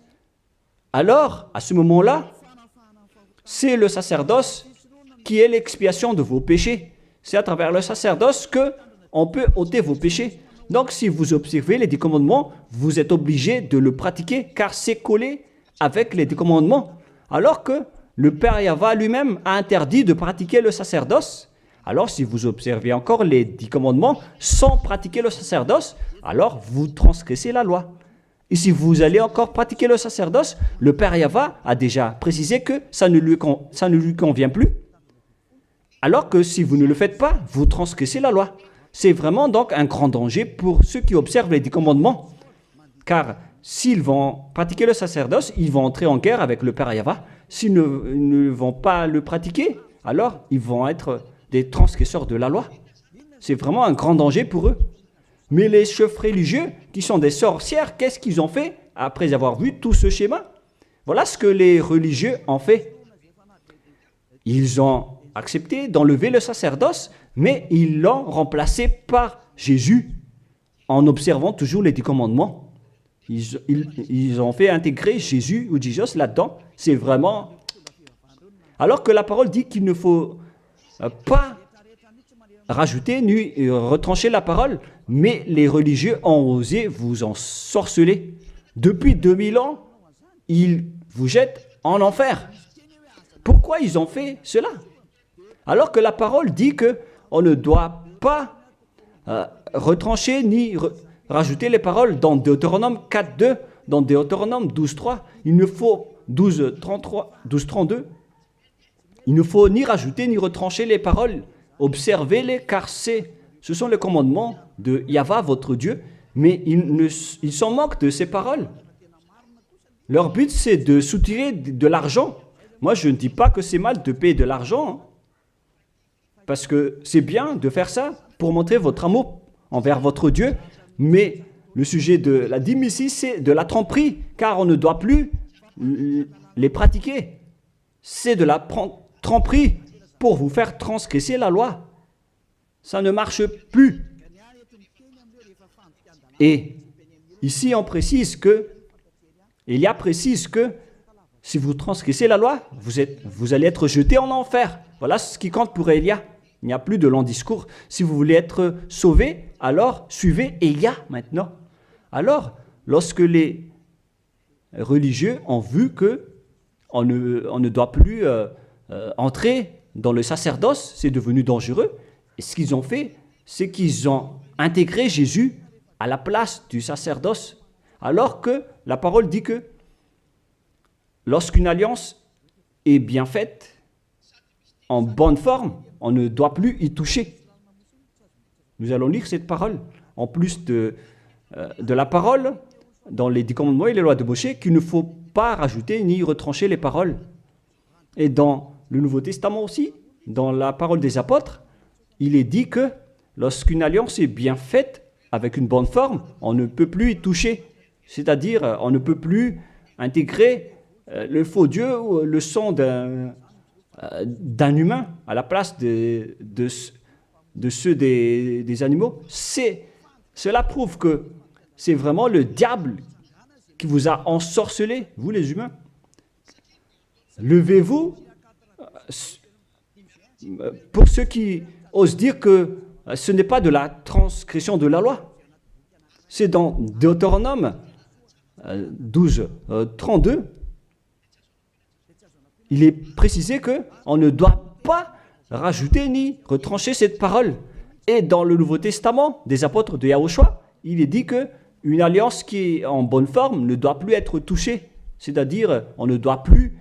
alors, à ce moment-là, c'est le sacerdoce qui est l'expiation de vos péchés. C'est à travers le sacerdoce qu'on peut ôter vos péchés. Donc, si vous observez les 10 commandements, vous êtes obligé de le pratiquer car c'est collé avec les 10 commandements. Alors que le Père Yahva lui-même a interdit de pratiquer le sacerdoce. Alors, si vous observez encore les 10 commandements sans pratiquer le sacerdoce, alors vous transgressez la loi. Et si vous allez encore pratiquer le sacerdoce, le Père Yahva a déjà précisé que ça ne lui convient plus. Alors que si vous ne le faites pas, vous transgressez la loi. C'est vraiment donc un grand danger pour ceux qui observent les 10 commandements. Car s'ils vont pratiquer le sacerdoce, ils vont entrer en guerre avec le Père Yahva. S'ils ne vont pas le pratiquer, alors ils vont être des transgresseurs de la loi. C'est vraiment un grand danger pour eux. Mais les chefs religieux, qui sont des sorcières, qu'est-ce qu'ils ont fait après avoir vu tout ce schéma? Voilà ce que les religieux ont fait. Ils ont accepté d'enlever le sacerdoce, mais ils l'ont remplacé par Jésus, en observant toujours les 10 commandements. Ils ont fait intégrer Jésus ou Jesus là-dedans. C'est vraiment... Alors que la parole dit qu'il ne faut pas rajouter ni retrancher la parole, mais les religieux ont osé vous ensorceler. Depuis 2000 ans, ils vous jettent en enfer. Pourquoi ils ont fait cela? Alors que la parole dit qu'on ne doit pas retrancher ni rajouter les paroles dans Deutéronome 4.2, dans Deutéronome 12.3, il ne faut 12.32, il ne faut ni rajouter ni retrancher les paroles. Observez-les car ce sont les commandements de Yahva, votre Dieu, mais ils s'en moquent de ces paroles. Leur but, c'est de soutirer de l'argent. Moi, je ne dis pas que c'est mal de payer de l'argent, parce que c'est bien de faire ça pour montrer votre amour envers votre Dieu, mais le sujet de la dîme ici, c'est de la tromperie, car on ne doit plus les pratiquer. C'est de la tromperie pour vous faire transgresser la loi. Ça ne marche plus. Et ici, on précise que, Élia précise que si vous transgressez la loi, vous allez être jeté en enfer. Voilà ce qui compte pour Élia. Il n'y a plus de long discours. Si vous voulez être sauvé, alors suivez Élia maintenant. Alors, lorsque les religieux ont vu qu'on ne doit plus entrer dans le sacerdoce, c'est devenu dangereux. Et ce qu'ils ont fait, c'est qu'ils ont intégré Jésus à la place du sacerdoce. Alors que la parole dit que lorsqu'une alliance est bien faite, en bonne forme, on ne doit plus y toucher. Nous allons lire cette parole. En plus de la parole, dans les 10 commandements et les lois de Moïse, qu'il ne faut pas rajouter ni retrancher les paroles. Et dans le Nouveau Testament aussi, dans la parole des apôtres, il est dit que lorsqu'une alliance est bien faite, avec une bonne forme, on ne peut plus y toucher. C'est-à-dire, on ne peut plus intégrer le faux Dieu ou le sang d'un humain à la place de ceux des animaux. Cela prouve que c'est vraiment le diable qui vous a ensorcelé, vous les humains. Levez-vous. Pour ceux qui osent dire que ce n'est pas de la transgression de la loi. C'est dans Deutéronome 12, 32. Il est précisé qu'on ne doit pas rajouter ni retrancher cette parole. Et dans le Nouveau Testament des apôtres de Yahushua, il est dit qu'une alliance qui est en bonne forme ne doit plus être touchée. C'est-à-dire, on ne doit plus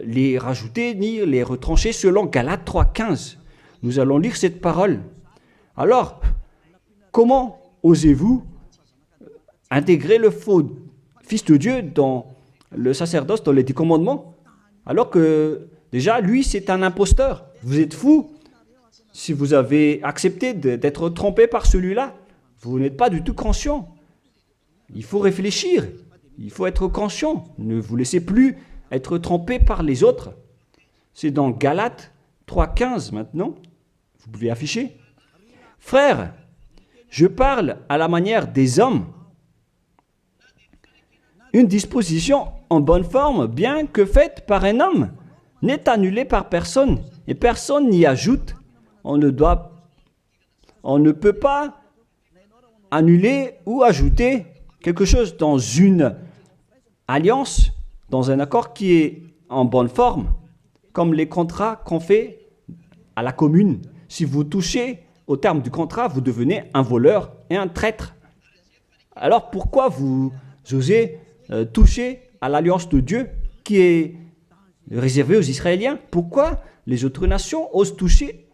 les rajouter ni les retrancher selon Galates 3.15. Nous allons lire cette parole. Alors, comment osez-vous intégrer le faux Fils de Dieu dans le sacerdoce, dans les 10 commandements, alors que déjà, lui, c'est un imposteur. Vous êtes fou. Si vous avez accepté d'être trompé par celui-là, vous n'êtes pas du tout conscient. Il faut réfléchir. il faut être conscient. Ne vous laissez plus être trompé par les autres. C'est dans Galates 3,15 maintenant. Vous pouvez afficher. Frères, je parle à la manière des hommes. Une disposition en bonne forme, bien que faite par un homme, n'est annulée par personne et personne n'y ajoute. On ne peut pas annuler ou ajouter quelque chose dans une alliance, dans un accord qui est en bonne forme, comme les contrats qu'on fait à la commune. Si vous touchez au terme du contrat, vous devenez un voleur et un traître. Alors pourquoi vous osez toucher à l'alliance de Dieu qui est réservée aux Israéliens? Pourquoi les autres nations osent toucher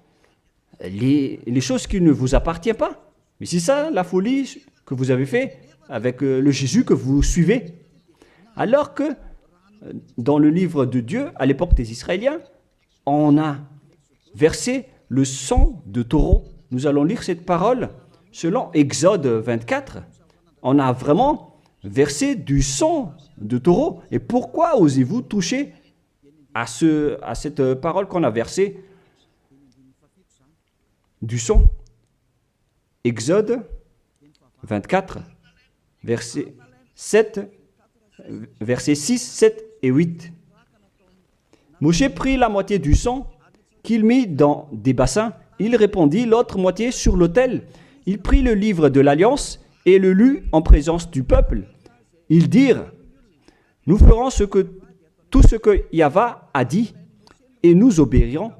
les choses qui ne vous appartiennent pas? Mais c'est ça la folie que vous avez fait avec le Jésus que vous suivez. Alors que dans le livre de Dieu, à l'époque des Israéliens, on a versé le sang de taureau. Nous allons lire cette parole selon Exode 24. On a vraiment versé du sang de taureau. Et pourquoi osez-vous toucher à cette parole qu'on a versée du sang? Exode 24, versets 6, 7 et 8. Moïse prit la moitié du sang qu'il mit dans des bassins. Il répandit l'autre moitié sur l'autel. Il prit le livre de l'Alliance et le lut en présence du peuple. Ils dirent, nous ferons tout ce que Yahvé a dit et nous obéirons.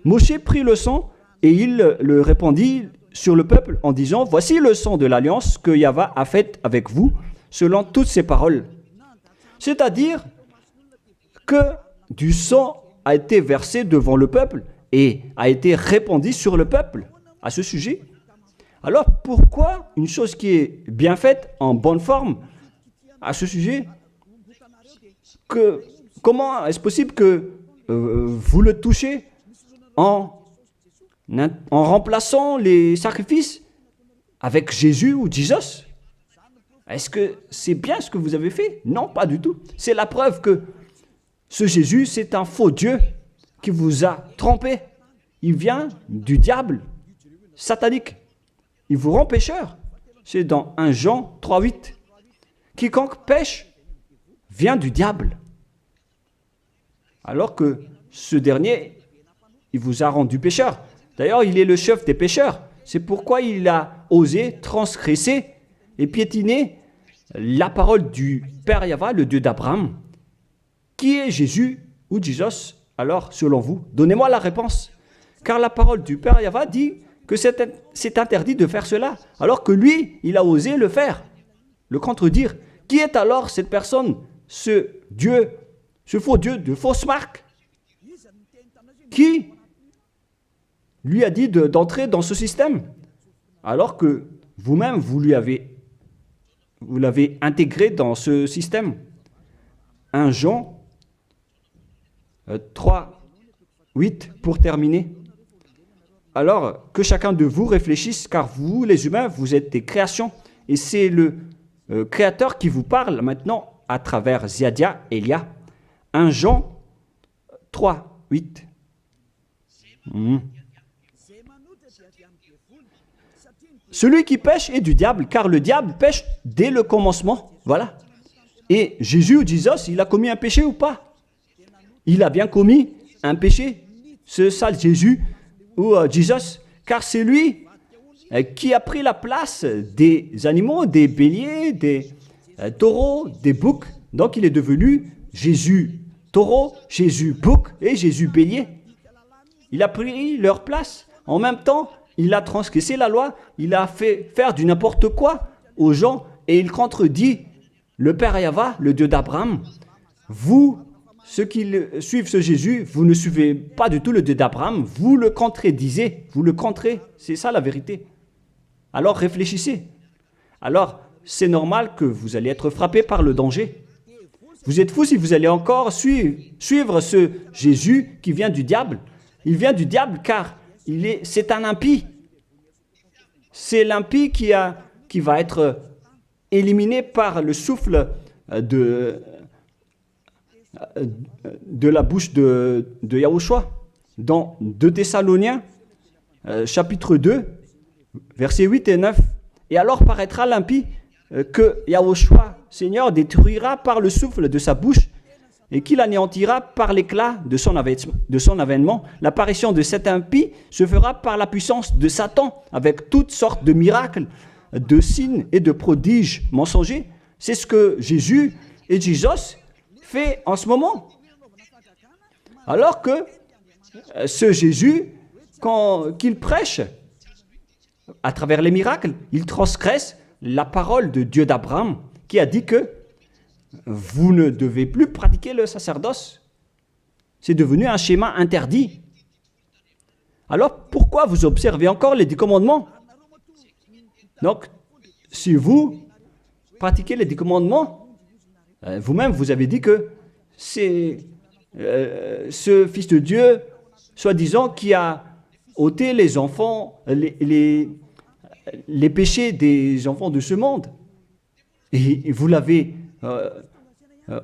Moïse prit le sang et il le répandit sur le peuple en disant, voici le sang de l'Alliance que Yahvé a faite avec vous selon toutes ses paroles. C'est-à-dire que du sang a été versé devant le peuple et a été répandu sur le peuple à ce sujet. Alors pourquoi une chose qui est bien faite, en bonne forme, à ce sujet, comment est-ce possible que vous le touchez en remplaçant les sacrifices avec Jésus ou Jesus? Est-ce que c'est bien ce que vous avez fait? Non, pas du tout. C'est la preuve que ce Jésus, c'est un faux Dieu qui vous a trompé. Il vient du diable satanique. Il vous rend pécheur. C'est dans 1 Jean 3,8. Quiconque pêche vient du diable. Alors que ce dernier, il vous a rendu pécheur. D'ailleurs, il est le chef des pécheurs. C'est pourquoi il a osé transgresser et piétiner la parole du Père Yahvé, le Dieu d'Abraham. Qui est Jésus ou Jesus? Alors, selon vous, donnez-moi la réponse. Car la parole du Père Yahvé dit que c'est interdit de faire cela, alors que lui, il a osé le faire, le contredire. Qui est alors cette personne, ce Dieu, ce faux Dieu de fausse marque, qui lui a dit d'entrer dans ce système, alors que vous-même, vous l'avez intégré dans ce système. 1 Jean 3, 8, pour terminer. Alors, que chacun de vous réfléchisse, car vous, les humains, vous êtes des créations, et c'est le Créateur qui vous parle maintenant à travers Ziadia Elia. 1 Jean 3, 8. Celui qui pêche est du diable, car le diable pêche dès le commencement. Voilà. Et Jésus ou Jesus, il a commis un péché ou pas? Il a bien commis un péché, ce sale Jésus ou Jesus, car c'est lui qui a pris la place des animaux, des béliers, des taureaux, des boucs. Donc il est devenu Jésus taureau, Jésus bouc et Jésus bélier. Il a pris leur place. En même temps, il a transgressé la loi, il a fait faire du n'importe quoi aux gens et il contredit le Père Yahvé, le Dieu d'Abraham. Vous, ceux qui suivent ce Jésus, vous ne suivez pas du tout le Dieu d'Abraham, vous le contredisez, vous le contrez, c'est ça la vérité. Alors réfléchissez. Alors, c'est normal que vous allez être frappé par le danger. Vous êtes fous si vous allez encore suivre ce Jésus qui vient du diable. Il vient du diable car c'est un impie. C'est l'impie qui va être éliminé par le souffle de la bouche de Yahushua. Dans 2 Thessaloniens, chapitre 2, versets 8 et 9. Et alors paraîtra l'impie que Yahushua, Seigneur, détruira par le souffle de sa bouche et qu'il anéantira par l'éclat de son avènement. L'apparition de cet impie se fera par la puissance de Satan, avec toutes sortes de miracles, de signes et de prodiges mensongers. C'est ce que Jésus et Jésus fait en ce moment. Alors que ce Jésus, qu'il prêche à travers les miracles, il transgresse la parole de Dieu d'Abraham, qui a dit que vous ne devez plus pratiquer le sacerdoce. C'est devenu un schéma interdit. Alors, pourquoi vous observez encore les 10 commandements? Donc, si vous pratiquez les 10 commandements, vous-même, vous avez dit que c'est ce Fils de Dieu, soi-disant, qui a ôté les enfants, les péchés des enfants de ce monde. Et vous l'avez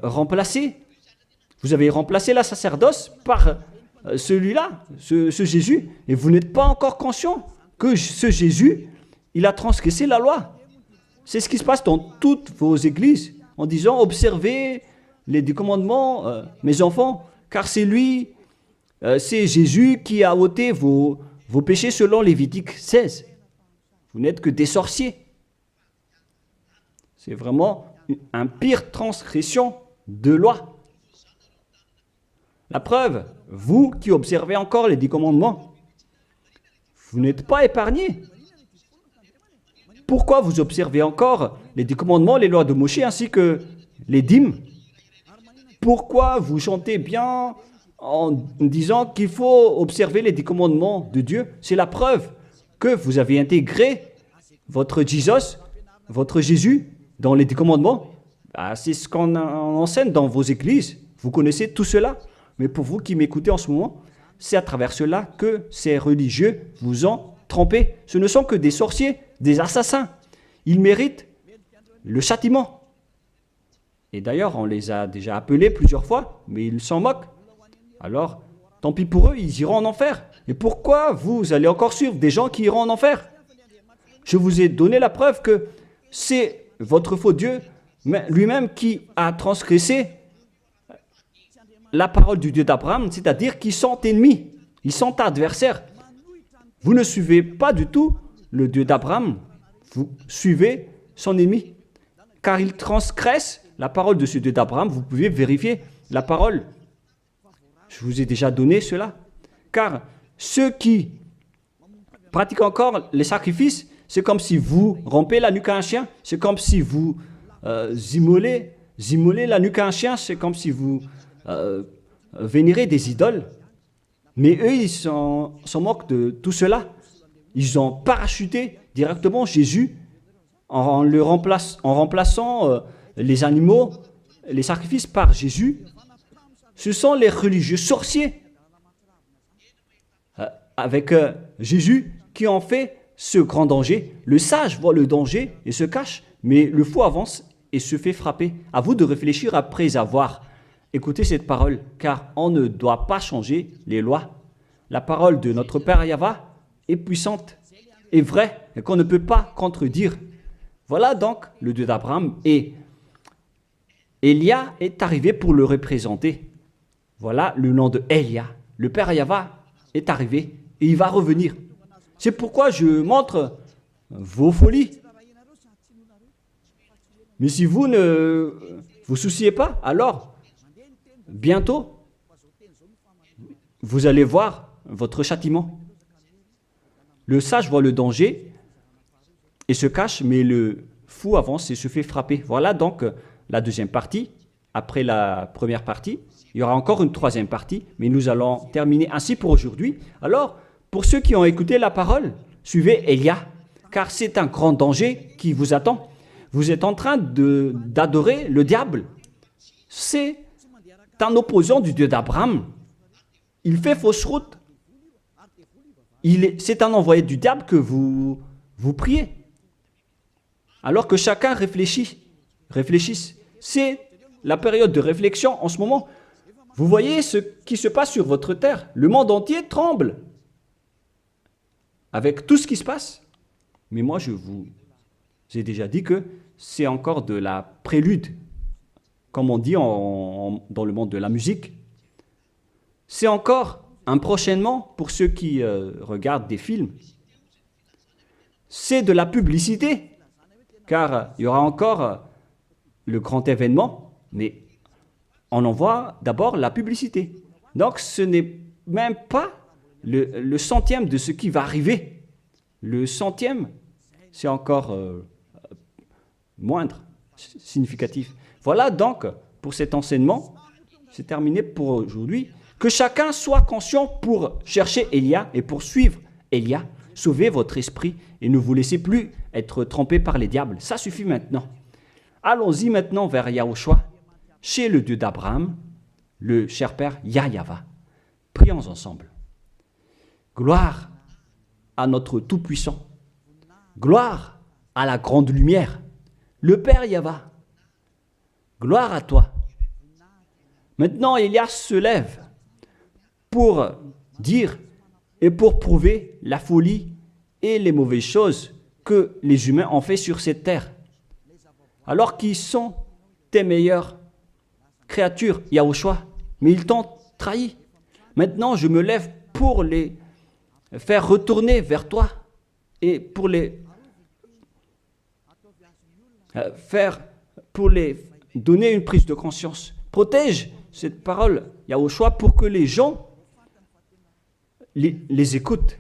remplacé. Vous avez remplacé la sacerdoce par celui-là, ce Jésus. Et vous n'êtes pas encore conscient que ce Jésus, il a transgressé la loi. C'est ce qui se passe dans toutes vos églises, en disant, observez les 10 commandements, mes enfants, car c'est lui, c'est Jésus qui a ôté vos péchés selon Lévitique 16. Vous n'êtes que des sorciers. C'est vraiment une pire transgression de loi. La preuve, vous qui observez encore les 10 commandements, vous n'êtes pas épargnés. Pourquoi vous observez encore les 10 commandements, les lois de Moïse ainsi que les dîmes? Pourquoi vous chantez bien en disant qu'il faut observer les 10 commandements de Dieu? C'est la preuve que vous avez intégré votre Jésus, votre Jésus, dans les 10 commandements. C'est ce qu'on enseigne dans vos églises. Vous connaissez tout cela. Mais pour vous qui m'écoutez en ce moment, c'est à travers cela que ces religieux vous ont trompé. Ce ne sont que des sorciers, des assassins. Ils méritent le châtiment. Et d'ailleurs, on les a déjà appelés plusieurs fois, mais ils s'en moquent. Alors, tant pis pour eux, ils iront en enfer. Et pourquoi vous allez encore suivre des gens qui iront en enfer? Je vous ai donné la preuve que c'est votre faux Dieu lui-même qui a transgressé la parole du Dieu d'Abraham, c'est-à-dire qu'ils sont ennemis, ils sont adversaires. Vous ne suivez pas du tout le Dieu d'Abraham, vous suivez son ennemi, car il transgresse la parole de ce Dieu d'Abraham. Vous pouvez vérifier la parole. Je vous ai déjà donné cela. Car ceux qui pratiquent encore les sacrifices, c'est comme si vous rompez la nuque à un chien, c'est comme si vous immolez la nuque à un chien, c'est comme si vous vénérez des idoles. Mais eux, ils s'en moquent de tout cela. Ils ont parachuté directement Jésus en remplaçant les animaux, les sacrifices par Jésus. Ce sont les religieux sorciers avec Jésus qui ont fait ce grand danger. Le sage voit le danger et se cache, mais le fou avance et se fait frapper. À vous de réfléchir après avoir écouté cette parole, car on ne doit pas changer les lois. La parole de notre Père Yahva est puissante et vraie et qu'on ne peut pas contredire. Voilà donc le Dieu d'Abraham, et Élia est arrivé pour le représenter. Voilà le nom de Élia. Le Père Yahva est arrivé et il va revenir. C'est pourquoi je montre vos folies. Mais si vous ne vous souciez pas, alors bientôt vous allez voir votre châtiment. Le sage voit le danger et se cache, mais le fou avance et se fait frapper. Voilà donc la deuxième partie. Après la première partie, il y aura encore une troisième partie, mais nous allons terminer ainsi pour aujourd'hui. Alors, pour ceux qui ont écouté la parole, suivez Élia, car c'est un grand danger qui vous attend. Vous êtes en train d'adorer le diable. C'est un opposant du Dieu d'Abraham. Il fait fausse route. C'est un envoyé du diable que vous priez. Alors que chacun réfléchisse. C'est la période de réflexion en ce moment. Vous voyez ce qui se passe sur votre terre. Le monde entier tremble avec tout ce qui se passe. Mais moi, je vous ai déjà dit que c'est encore de la prélude, comme on dit dans le monde de la musique. C'est encore un prochainement pour ceux qui regardent des films. C'est de la publicité, car il y aura encore le grand événement, mais on en voit d'abord la publicité. Donc ce n'est même pas le centième de ce qui va arriver. Le centième, c'est encore moindre, significatif. Voilà donc pour cet enseignement, c'est terminé pour aujourd'hui. Que chacun soit conscient pour chercher Élia et pour suivre Élia. Sauvez votre esprit et ne vous laissez plus être trompé par les diables. Ça suffit maintenant. Allons-y maintenant vers Yahushua, chez le Dieu d'Abraham, le cher Père Yahyawa. Prions ensemble. Gloire à notre Tout-Puissant. Gloire à la grande lumière, le Père Yahva. Gloire à toi. Maintenant, Élia se lève pour dire et pour prouver la folie et les mauvaises choses que les humains ont fait sur cette terre. Alors qu'ils sont tes meilleures créatures, Yahushua, mais ils t'ont trahi. Maintenant, je me lève pour les faire retourner vers toi et pour les donner une prise de conscience. Protège cette parole, Yahushua, pour que les gens les écoutent,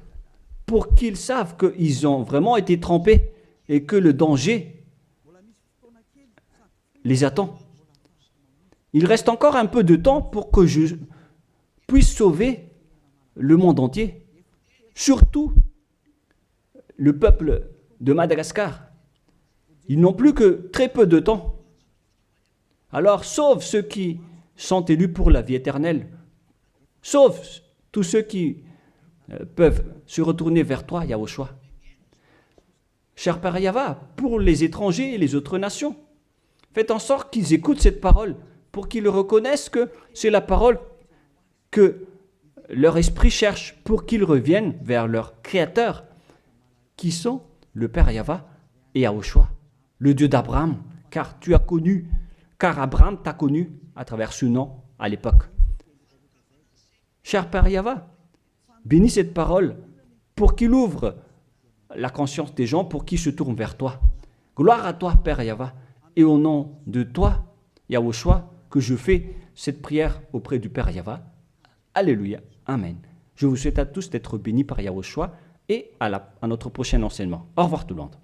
pour qu'ils savent qu'ils ont vraiment été trempés et que le danger les attend. Il reste encore un peu de temps pour que je puisse sauver le monde entier, surtout le peuple de Madagascar. Ils n'ont plus que très peu de temps. Alors sauve ceux qui sont élus pour la vie éternelle. Sauve tous ceux qui peuvent se retourner vers toi, Yahushua. Cher Père Yahva, pour les étrangers et les autres nations, faites en sorte qu'ils écoutent cette parole, pour qu'ils reconnaissent que c'est la parole que leur esprit cherche, pour qu'ils reviennent vers leur Créateur, qui sont le Père Yahva et Yahushua, le Dieu d'Abraham, car Abraham t'a connu à travers ce nom à l'époque. Cher Père Yahva, bénis cette parole pour qu'il ouvre la conscience des gens, pour qu'ils se tournent vers toi. Gloire à toi, Père Yahva, et au nom de toi, Yahushua, que je fais cette prière auprès du Père Yahva. Alléluia. Amen. Je vous souhaite à tous d'être bénis par Yahushua et à notre prochain enseignement. Au revoir tout le monde.